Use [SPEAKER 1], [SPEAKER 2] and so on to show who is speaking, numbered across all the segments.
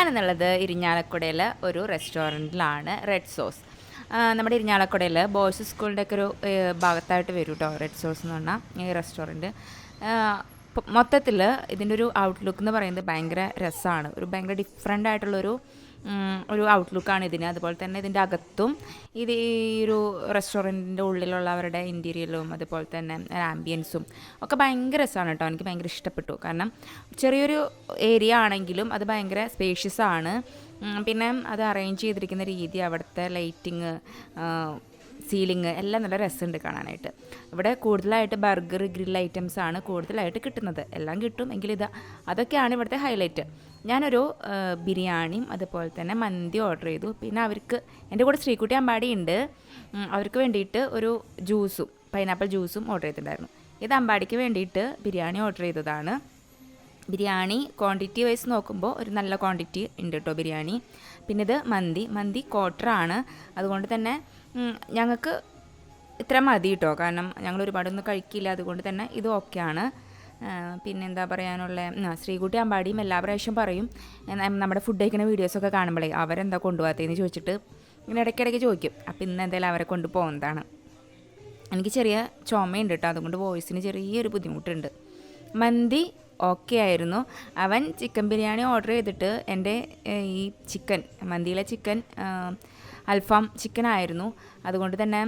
[SPEAKER 1] ഞാനെന്നുള്ളത് ഇരിഞ്ഞാലക്കുടയിലെ ഒരു റെസ്റ്റോറൻറ്റിലാണ്. Red sauce. നമ്മുടെ ഇരിഞ്ഞാലക്കുടയിൽ boys സ്കൂളിൻ്റെ ഒക്കെ ഒരു ഭാഗത്തായിട്ട് വരും കേട്ടോ റെഡ് സോസ് എന്ന് പറഞ്ഞാൽ ഈ റെസ്റ്റോറൻറ്റ്. മൊത്തത്തിൽ ഇതിൻ്റെ ഒരു ഔട്ട്ലുക്ക് എന്ന് പറയുന്നത് ഭയങ്കര രസമാണ്. ഭയങ്കര ഡിഫറെൻ്റ് ആയിട്ടുള്ളൊരു ഔട്ട്ലുക്കാണ് ഇതിന്. അതുപോലെ തന്നെ ഇതിൻ്റെ അകത്തും ഇത് ഈ ഒരു റെസ്റ്റോറൻറ്റിൻ്റെ ഉള്ളിലുള്ള അവരുടെ ഇൻറ്റീരിയലും അതുപോലെ തന്നെ ആംബിയൻസും ഒക്കെ ഭയങ്കര രസമാണ് കേട്ടോ. എനിക്ക് ഭയങ്കര ഇഷ്ടപ്പെട്ടു. കാരണം ചെറിയൊരു ഏരിയ ആണെങ്കിലും അത് ഭയങ്കര സ്പേഷ്യസ് ആണ്. പിന്നെ അത് അറേഞ്ച് ചെയ്തിരിക്കുന്ന രീതി, അവിടുത്തെ ലൈറ്റിങ്, സീലിംഗ് എല്ലാം നല്ല രസമുണ്ട് കാണാനായിട്ട്. ഇവിടെ കൂടുതലായിട്ട് ബർഗർ, ഗ്രിൽ ഐറ്റംസ് ആണ് കൂടുതലായിട്ട് കിട്ടുന്നത്. എല്ലാം കിട്ടും എങ്കിലും അതൊക്കെയാണ് ഇവിടുത്തെ ഹൈലൈറ്റ്. ഞാനൊരു ബിരിയാണിയും അതുപോലെ തന്നെ മന്തി ഓർഡർ ചെയ്തു. പിന്നെ അവർക്ക് എൻ്റെ കൂടെ ശ്രീകുട്ടി അമ്പാടി ഉണ്ട്. അവർക്ക് വേണ്ടിയിട്ട് ഒരു ജ്യൂസും പൈനാപ്പിൾ ജ്യൂസും ഓർഡർ ചെയ്തിട്ടുണ്ടായിരുന്നു. ഇത് അമ്പാടിക്ക് വേണ്ടിയിട്ട് ബിരിയാണി ഓർഡർ ചെയ്തതാണ്. ബിരിയാണി ക്വാണ്ടിറ്റി വൈസ് നോക്കുമ്പോൾ ഒരു നല്ല ക്വാണ്ടിറ്റി ഉണ്ട് കേട്ടോ ബിരിയാണി. പിന്നെ ഇത് മന്തി ക്വാർട്ടറാണ്. അതുകൊണ്ട് തന്നെ ഞങ്ങൾക്ക് ഇത്ര മതി കേട്ടോ. കാരണം ഞങ്ങൾ ഒരുപാടൊന്നും കഴിക്കില്ല. അതുകൊണ്ട് തന്നെ ഇത് ഓക്കെയാണ്. പിന്നെന്താ പറയാനുള്ള, ശ്രീകുട്ടി അമ്പാടിയും എല്ലാ പ്രാവശ്യം പറയും നമ്മുടെ ഫുഡ് കഴിക്കുന്ന വീഡിയോസൊക്കെ കാണുമ്പോഴേ അവരെന്താ കൊണ്ടുപോകാത്തതെന്ന് ചോദിച്ചിട്ട് ഇങ്ങനെ ഇടയ്ക്കിടയ്ക്ക് ചോദിക്കും. അപ്പോൾ ഇന്ന് എന്തായാലും അവരെ കൊണ്ട് പോകുന്നതാണ്. എനിക്ക് ചെറിയ ചുമയുണ്ട് കേട്ടോ. അതുകൊണ്ട് വോയിസിന് ചെറിയൊരു ബുദ്ധിമുട്ടുണ്ട്. മന്തി ഓക്കെ ആയിരുന്നു. അവൻ ചിക്കൻ ബിരിയാണി ഓർഡർ ചെയ്തിട്ട് എൻ്റെ ഈ ചിക്കൻ മന്തിയിലെ ചിക്കൻ അൽഫാം ചിക്കൻ ആയിരുന്നു. അതുകൊണ്ട് തന്നെ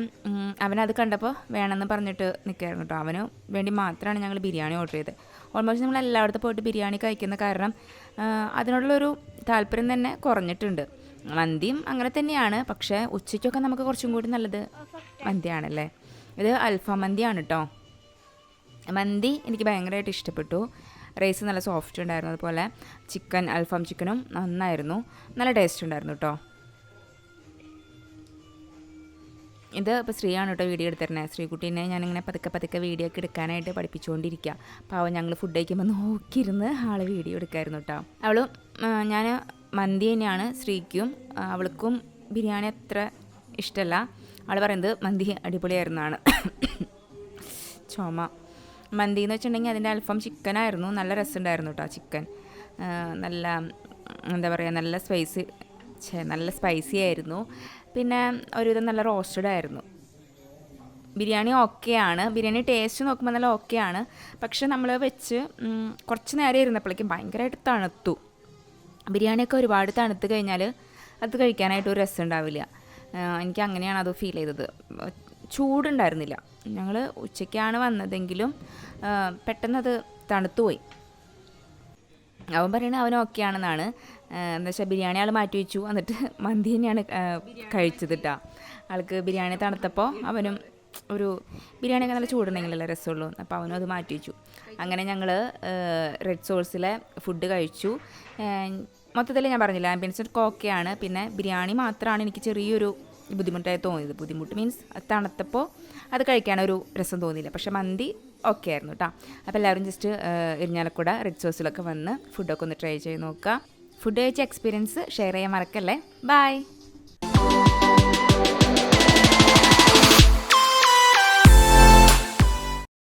[SPEAKER 1] അവനത് കണ്ടപ്പോൾ വേണമെന്ന് പറഞ്ഞിട്ട് നിൽക്കുകയായിരുന്നു കേട്ടോ. അവന് വേണ്ടി മാത്രമാണ് ഞങ്ങൾ ബിരിയാണി ഓർഡർ ചെയ്തത്. ഓൾമോസ്റ്റ് നമ്മൾ എല്ലായിടത്തും പോയിട്ട് ബിരിയാണി കഴിക്കുന്ന കാരണം അതിനോടുള്ളൊരു താല്പര്യം തന്നെ കുറഞ്ഞിട്ടുണ്ട്. മന്തിയും അങ്ങനെ തന്നെയാണ്, പക്ഷേ ഉച്ചയ്ക്കൊക്കെ നമുക്ക് കുറച്ചും കൂടി നല്ലത് മന്തിയാണല്ലേ. ഇത് അൽഫാം മന്തിയാണ് കേട്ടോ. മന്തി എനിക്ക് ഭയങ്കരമായിട്ട് ഇഷ്ടപ്പെട്ടു. റൈസ് നല്ല സോഫ്റ്റ് ഉണ്ടായിരുന്നു. അതുപോലെ അൽഫാം ചിക്കനും നന്നായിരുന്നു, നല്ല ടേസ്റ്റ് ഉണ്ടായിരുന്നു കേട്ടോ. ഇത് ഇപ്പോൾ ശ്രീയാണ് കേട്ടോ വീഡിയോ എടുത്തിരുന്നത്. ശ്രീകുട്ടീനെ ഞാനിങ്ങനെ പതുക്കെ വീഡിയോ ഒക്കെ എടുക്കാനായിട്ട് പഠിപ്പിച്ചുകൊണ്ടിരിക്കുക. പാവം ഞങ്ങൾ ഫുഡ് കഴിക്കുമ്പോൾ നോക്കിയിരുന്ന് ആൾ വീഡിയോ എടുക്കായിരുന്നു കേട്ടോ. ഞാൻ മന്തി തന്നെയാണ് ശ്രീക്കും. അവൾക്കും ബിരിയാണി അത്ര ഇഷ്ടമല്ല. അവൾ പറയുന്നത് മന്തി അടിപൊളിയായിരുന്നാണ്. ചുമ. മന്തി എന്ന് വെച്ചിട്ടുണ്ടെങ്കിൽ അതിൻ്റെ അൽഫാം ചിക്കനായിരുന്നു. നല്ല രസമുണ്ടായിരുന്നു കേട്ടോ ചിക്കൻ. നല്ല എന്താ പറയുക, നല്ല സ്പൈസി ആയിരുന്നു. പിന്നെ ഒരുവിധം നല്ല റോസ്റ്റഡ് ആയിരുന്നു. ബിരിയാണി ഓക്കെയാണ്. ബിരിയാണി ടേസ്റ്റ് നോക്കുമ്പോൾ നല്ല ഓക്കെയാണ്. പക്ഷെ നമ്മൾ വെച്ച് കുറച്ച് നേരം ഇരുന്നപ്പോഴേക്കും ഭയങ്കരമായിട്ട് തണുത്തു. ബിരിയാണിയൊക്കെ ഒരുപാട് തണുത്ത് കഴിഞ്ഞാൽ അത് കഴിക്കാനായിട്ട് ഒരു രസം ഉണ്ടാവില്ല. എനിക്ക് അങ്ങനെയാണ് അത് ഫീൽ ചെയ്തത്. ചൂടുണ്ടായിരുന്നില്ല. ഞങ്ങൾ ഉച്ചയ്ക്കാണ് വന്നതെങ്കിലും പെട്ടെന്നത് തണുത്തുപോയി. അവൻ പറയണത് അവൻ ഓക്കെ ആണെന്നാണ്. എന്താ വെച്ചാൽ ബിരിയാണി ആൾ മാറ്റി വെച്ചു, എന്നിട്ട് മന്തി തന്നെയാണ് കഴിച്ചത് കേട്ടോ. ആൾക്ക് ബിരിയാണി തണുത്തപ്പോൾ അവനും ബിരിയാണിയൊക്കെ നല്ല ചൂടുണ്ടെങ്കിലല്ലേ രസമുള്ളൂ. അപ്പോൾ അവനും അത് മാറ്റി വെച്ചു. അങ്ങനെ ഞങ്ങൾ റെഡ് സോഴ്സിലെ ഫുഡ് കഴിച്ചു. മൊത്തത്തിൽ ഞാൻ പറഞ്ഞില്ല, ആംബിയൻസ് ഒക്കെ ഓക്കെയാണ്. പിന്നെ ബിരിയാണി മാത്രമാണ് എനിക്ക് ചെറിയൊരു ബുദ്ധിമുട്ടായി തോന്നിയത്. ബുദ്ധിമുട്ട് മീൻസ് തണുത്തപ്പോൾ അത് കഴിക്കാനൊരു രസം തോന്നിയില്ല. പക്ഷേ മന്തി ഓക്കെ ആയിരുന്നു കേട്ടോ. അപ്പോൾ എല്ലാവരും ജസ്റ്റ് ഇരിഞ്ഞാലക്കുട റെഡ് സോസിലൊക്കെ വന്ന് ഫുഡൊക്കെ ഒന്ന് ട്രൈ ചെയ്ത് നോക്കുക. ഫുഡ് കഴിച്ച എക്സ്പീരിയൻസ് ഷെയർ ചെയ്യാൻ മറക്കല്ലേ. ബൈ.